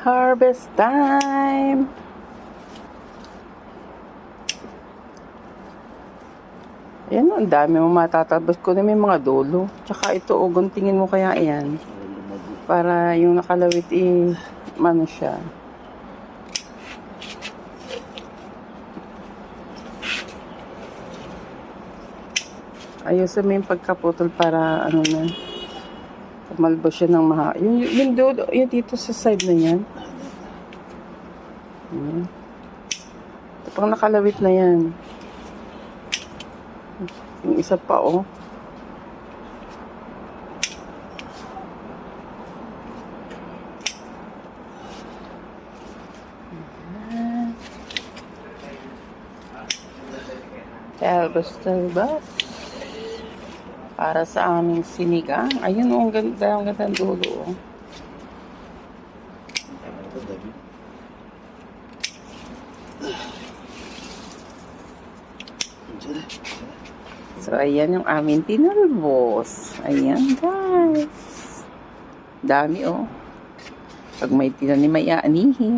Harvest time! Ayan, ang dami mo matatabas ko na may mga dulo. Tsaka ito, guntingin mo kaya yan. Para yung nakalawit mano siya. Ayusin mo yung pagkaputol para ano na. Tumalbo siya ng yung dulo, yung dito sa side na yan. Ayan. Ito pang nakalawit na yan. Yung isa pa, oh. Talbos. Para sa aming sinigang. Ayun, oh, ang ganda ng dulo, oh. So, ayan yung aming tinalbos. Ayan, guys. Dami, oh. Pag may tinanim, may aanihin.